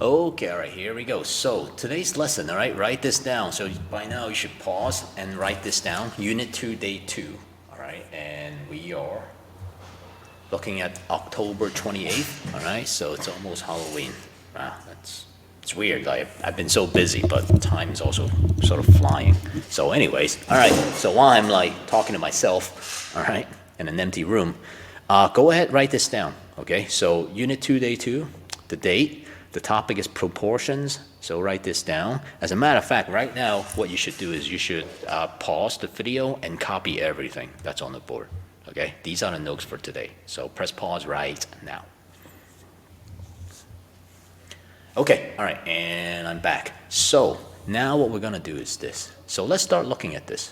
Okay, all right, here we go. So today's lesson, all right, write this down. So by now you should pause and write this down. Unit 2, Day 2, all right, and we are looking at October 28th, all right, so it's almost Halloween. Wow, it's weird, like I've been so busy, but time is also sort of flying. So anyways, all right, so while I'm like talking to myself, all right, in an empty room, go ahead, write this down, okay? So Unit 2, Day 2, the date. The topic is proportions, so write this down. As a matter of fact, right now, what you should do is you should pause the video and copy everything that's on the board, okay? These are the notes for today, so press pause right now. Okay, all right, and I'm back. So now what we're gonna do is this. So let's start looking at this,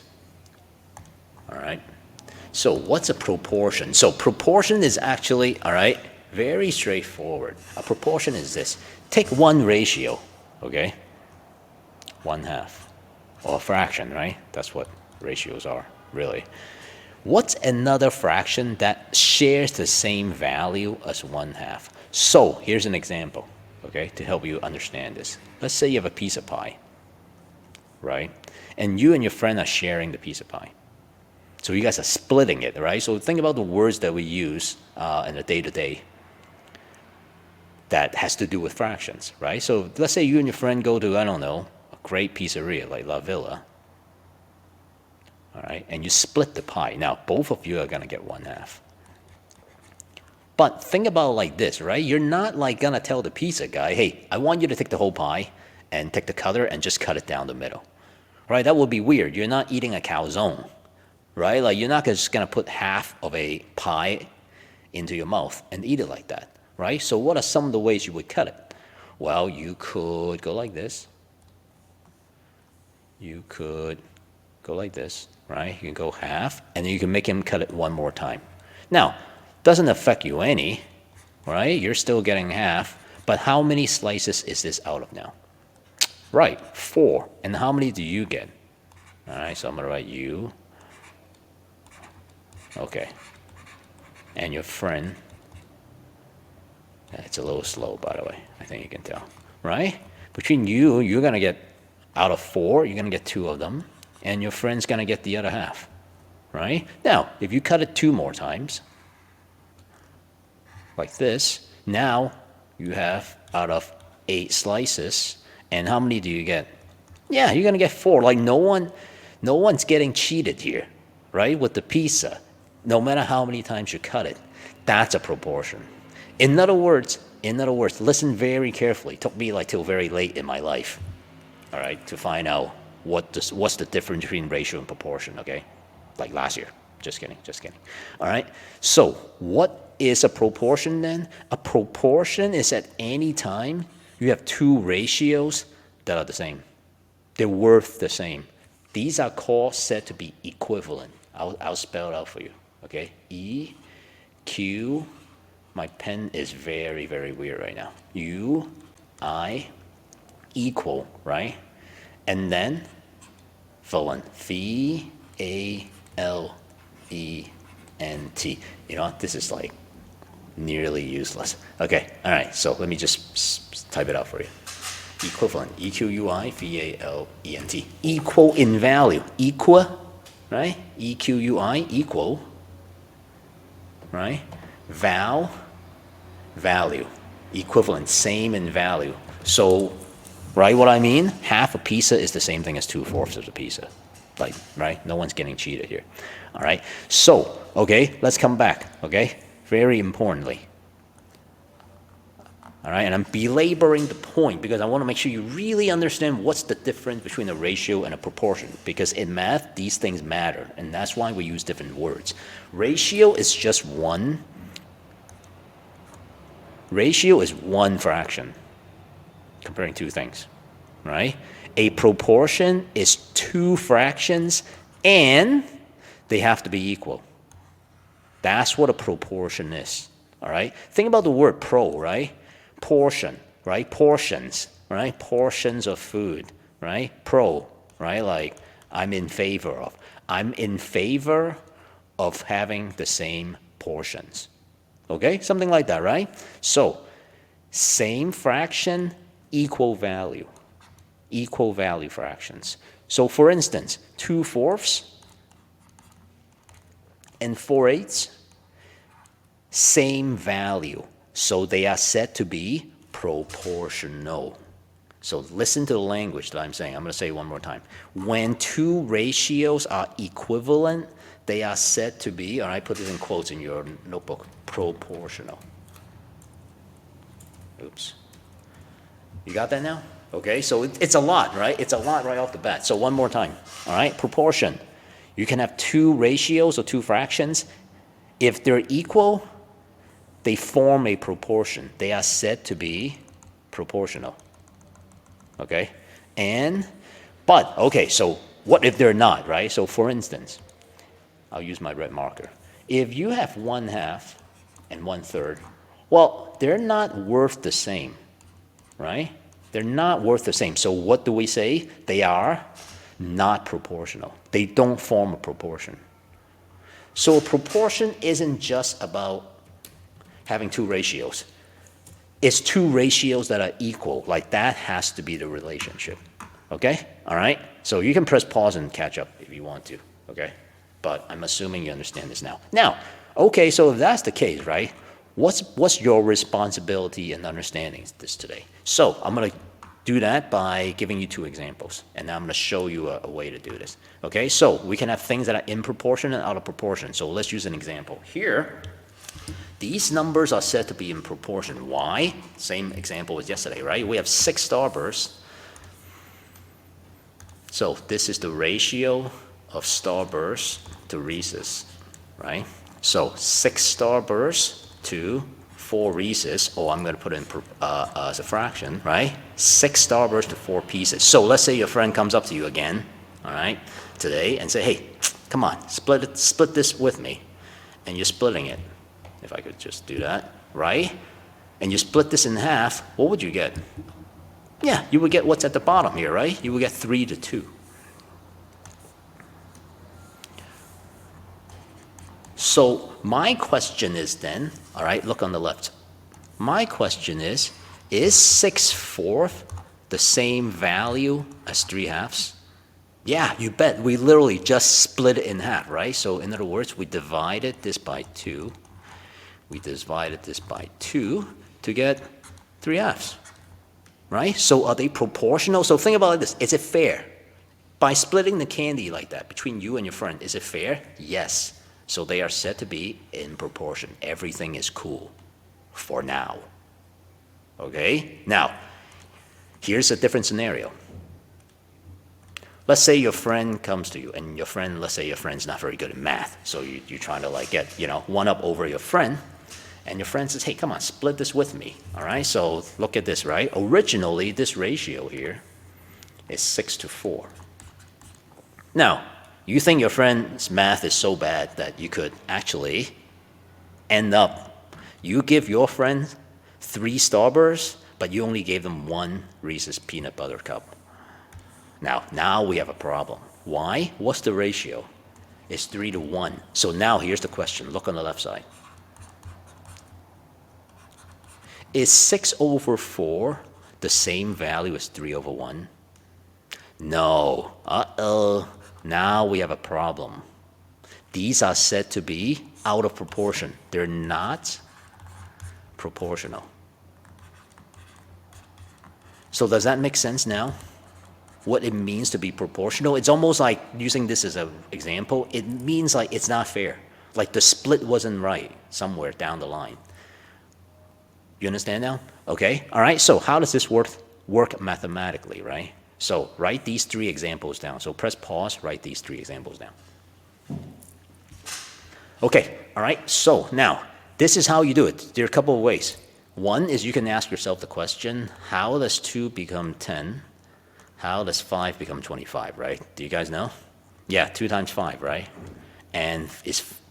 all right? So what's a proportion? So proportion is actually, all right, very straightforward. A proportion is this. Take one ratio, okay? 1/2, or a fraction, right? That's what ratios are, really. What's another fraction that shares the same value as 1/2? So here's an example, okay, to help you understand this. Let's say you have a piece of pie, right? And you and your friend are sharing the piece of pie. So you guys are splitting it, right? So think about the words that we use in the day-to-day that has to do with fractions, right? So let's say you and your friend go to, I don't know, a great pizzeria like La Villa, all right, and you split the pie. Now, both of you are gonna get 1/2. But think about it like this, right? You're not like gonna tell the pizza guy, hey, I want you to take the whole pie and take the cutter and just cut it down the middle, right? That would be weird. You're not eating a calzone, right? Like you're not just gonna put half of a pie into your mouth and eat it like that. Right? So what are some of the ways you would cut it? Well, you could go like this. You could go like this, right? You can go half, and then you can make him cut it one more time. Now, doesn't affect you any, right? You're still getting half, but how many slices is this out of now? Right, 4. And how many do you get? All right, so I'm gonna write you. Okay. And your friend. It's a little slow, by the way. I think you can tell, right? Between you, you're gonna get, out of 4, you're gonna get 2 of them, and your friend's gonna get the other half, right? Now, if you cut it 2 more times, like this, now you have out of 8 slices, and how many do you get? Yeah, you're gonna get 4. Like no one's getting cheated here, right? With the pizza, no matter how many times you cut it, that's a proportion. In other words, listen very carefully. It took me like till very late in my life, all right, to find out what's the difference between ratio and proportion, okay? Like last year. Just kidding. All right, so what is a proportion then? A proportion is at any time you have 2 ratios that are the same. They're worth the same. These are said to be equivalent. I'll spell it out for you, okay? E, Q, my pen is very, very weird right now. U, I, equal, right? And then fill in V-A-L-E-N-T. You know what? This is like nearly useless. Okay, all right, so let me just type it out for you. Equivalent, E-Q-U-I-V-A-L-E-N-T. Equal in value, right? E-Q-U-I, equal, right? Value, equivalent, same in value. So, right, what I mean? Half a pizza is the same thing as 2/4 of a pizza. Like, right? No one's getting cheated here. All right? So, okay, let's come back, okay? Very importantly. All right, and I'm belaboring the point because I want to make sure you really understand what's the difference between a ratio and a proportion. Because in math, these things matter, and that's why we use different words. Ratio is just one. Ratio is one fraction, comparing two things, right? A proportion is two fractions, and they have to be equal. That's what a proportion is, all right? Think about the word pro, right? Portion, right? Portions, right? Portions of food, right? Pro, right? Like I'm in favor of. I'm in favor of having the same portions. Okay? Something like that, right? So, same fraction, equal value. Equal value fractions. So, for instance, 2/4 and 4/8, same value. So they are said to be proportional. So listen to the language that I'm saying. I'm going to say it one more time. When two ratios are equivalent, they are said to be, all right, put this in quotes in your notebook, proportional. Oops. You got that now? Okay, so it's a lot, right? It's a lot right off the bat. So one more time, all right? Proportion. You can have two ratios or two fractions. If they're equal, they form a proportion. They are said to be proportional. Okay? Okay, so what if they're not, right? So for instance, I'll use my red marker. If you have 1/2 and 1/3, well, they're not worth the same, right? They're not worth the same. So what do we say? They are not proportional. They don't form a proportion. So a proportion isn't just about having two ratios. It's two ratios that are equal. Like that has to be the relationship. Okay? All right? So you can press pause and catch up if you want to. Okay? But I'm assuming you understand this now. Now, okay, so if that's the case, right? What's your responsibility in understanding this today? So I'm going to do that by giving you two examples. And now I'm going to show you a way to do this. Okay? So we can have things that are in proportion and out of proportion. So let's use an example. Here, these numbers are said to be in proportion. Why? Same example as yesterday, right? We have 6 starbursts. So this is the ratio of starbursts to Reese's, right? So 6 starbursts to 4 Reese's. Oh, I'm going to put it in as a fraction, right? 6 starbursts to 4 pieces. So let's say your friend comes up to you again, all right, today, and say, hey, come on, split this with me. And you're splitting it. If I could just do that, right? And you split this in half, what would you get? Yeah, you would get what's at the bottom here, right? You would get 3 to 2. So my question is then, all right, look on the left. My question is 6/4 the same value as 3/2? Yeah, you bet. We literally just split it in half, right? So in other words, we divided this by 2. We divided this by 2 to get 3/2, right? So are they proportional? So think about this. Is it fair? By splitting the candy like that between you and your friend, is it fair? Yes. So they are said to be in proportion. Everything is cool for now. Okay? Now, here's a different scenario. Let's say your friend comes to you, and let's say your friend's not very good at math. So you're trying to like get, one up over your friend. And your friend says, hey, come on, split this with me. All right? So look at this, right? Originally, this ratio here is 6/4. Now, you think your friend's math is so bad that you could actually end up, you give your friend 3 starbursts, but you only gave them 1 Reese's peanut butter cup. Now we have a problem. Why? What's the ratio? It's 3 to 1. So now here's the question. Look on the left side. Is 6/4 the same value as 3/1? No. Uh-oh. Now we have a problem. These are said to be out of proportion. They're not proportional. So does that make sense now? What it means to be proportional? It's almost like, using this as an example, it means like it's not fair. Like the split wasn't right somewhere down the line. You understand now? Okay, all right, so how does this work mathematically, right? So write these 3 examples down. So press pause, write these 3 examples down. Okay, all right, so now, this is how you do it. There are a couple of ways. One is you can ask yourself the question, how does 2 become 10? How does 5 become 25, right? Do you guys know? Yeah, 2 times 5, right? And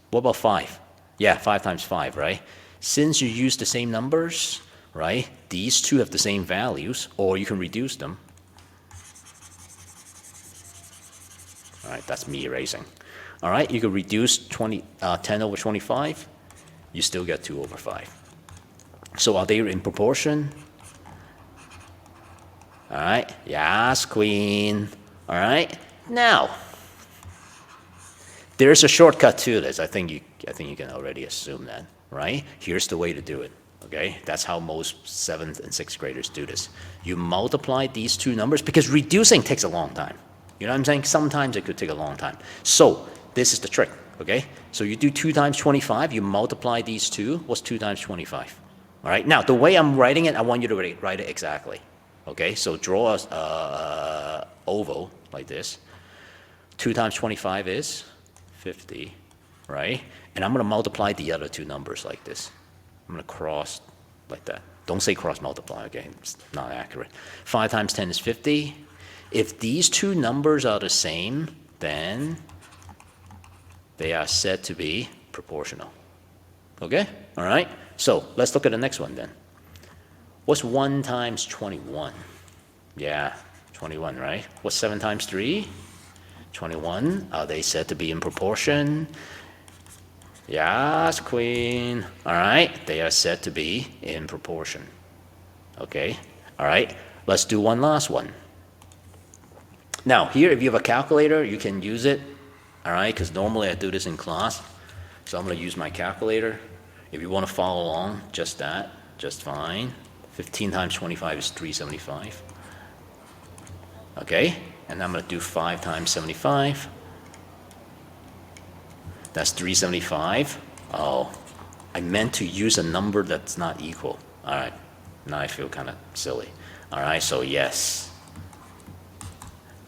what about 5? Yeah, 5 times 5, right? Since you use the same numbers, right, these 2 have the same values, or you can reduce them. All right, that's me erasing. All right, you can reduce 10 over 25, you still get 2 over 5. So are they in proportion? All right, yes, queen. All right, now, there's a shortcut to this. I think you can already assume that, right? Here's the way to do it, okay? That's how most 7th and 6th graders do this. You multiply these 2 numbers, because reducing takes a long time. You know what I'm saying? Sometimes it could take a long time. So this is the trick, okay? So you do 2 times 25, you multiply these 2. What's 2 times 25? All right, now the way I'm writing it, I want you to write it exactly. Okay, so draw a oval like this. 2 times 25 is 50, right? And I'm going to multiply the other 2 numbers like this. I'm going to cross like that. Don't say cross multiply, okay? It's not accurate. 5 times 10 is 50. If these 2 numbers are the same, then they are said to be proportional. Okay? All right? So let's look at the next one then. What's 1 times 21? Yeah, 21, right? What's 7 times 3? 21. Are they said to be in proportion? Yes, queen. All right, they are said to be in proportion. Okay, all right, let's do one last one. Now, here, if you have a calculator, you can use it, all right, because normally I do this in class. So I'm going to use my calculator. If you want to follow along, just that, just fine. 15 times 25 is 375. Okay, and I'm going to do 5 times 75. That's 375. Oh, I meant to use a number that's not equal. All right, now I feel kind of silly. All right, so yes.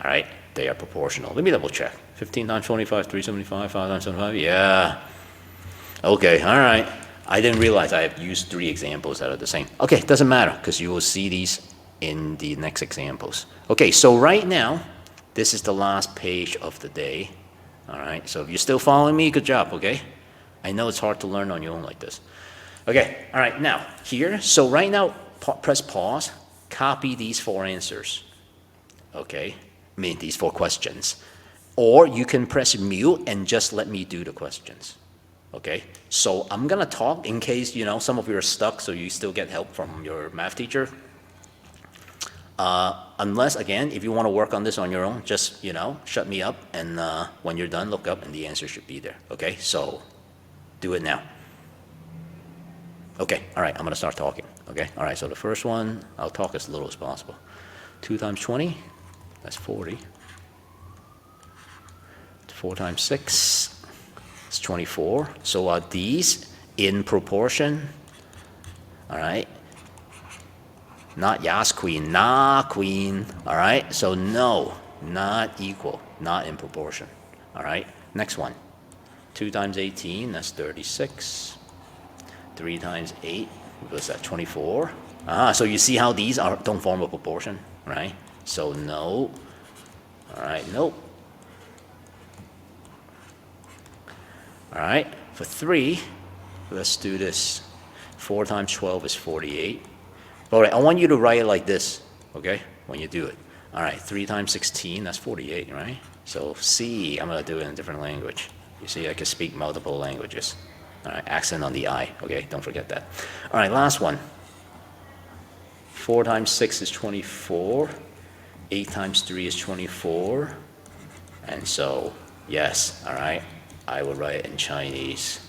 All right, they are proportional. Let me double check. 15 times 25, 375, 5 times 75, yeah. Okay, all right. I didn't realize I have used 3 examples that are the same. Okay, doesn't matter, because you will see these in the next examples. Okay, so right now, this is the last page of the day. All right, so if you're still following me, good job, okay? I know it's hard to learn on your own like this. Okay, all right, now, here, so right now, press pause, copy these 4 answers, okay? I mean, these 4 questions. Or you can press mute and just let me do the questions. Okay, so I'm gonna talk in case, you know, some of you are stuck, so you still get help from your math teacher. Unless, again, if you want to work on this on your own, just, you know, shut me up, and when you're done, look up, and the answer should be there. Okay, so do it now. Okay, all right, I'm gonna start talking. Okay, all right, so the first one, I'll talk as little as possible. 2 times 20, that's 40. 4 times 6. It's 24. So are these in proportion? All right. Not yes, queen, nah, queen. All right. So no, not equal, not in proportion. All right. Next one. 2 times 18, that's 36. 3 times 8, what's that, 24? So you see how these don't form a proportion, right? So no. All right, nope. All right, for 3, let's do this. 4 times 12 is 48. All right, I want you to write it like this, okay, when you do it. All right, 3 times 16, that's 48, right? So C, I'm going to do it in a different language. You see, I can speak multiple languages. All right, accent on the I, okay, don't forget that. All right, last one. 4 times 6 is 24. 8 times 3 is 24. And so, yes, all right. I will write it in Chinese.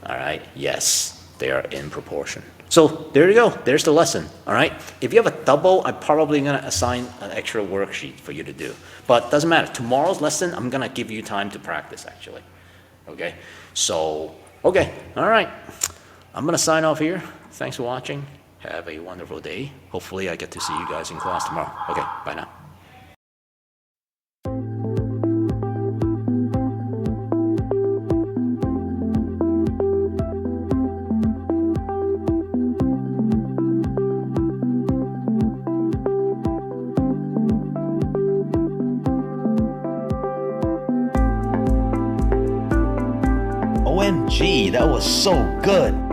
All right, yes, they are in proportion. So there you go, there's the lesson, all right? If you have a double, I'm probably gonna assign an extra worksheet for you to do. But doesn't matter, tomorrow's lesson, I'm gonna give you time to practice actually, okay? So, okay, all right. I'm going to sign off here. Thanks for watching. Have a wonderful day. Hopefully I get to see you guys in class tomorrow. Okay, bye now. OMG, that was so good.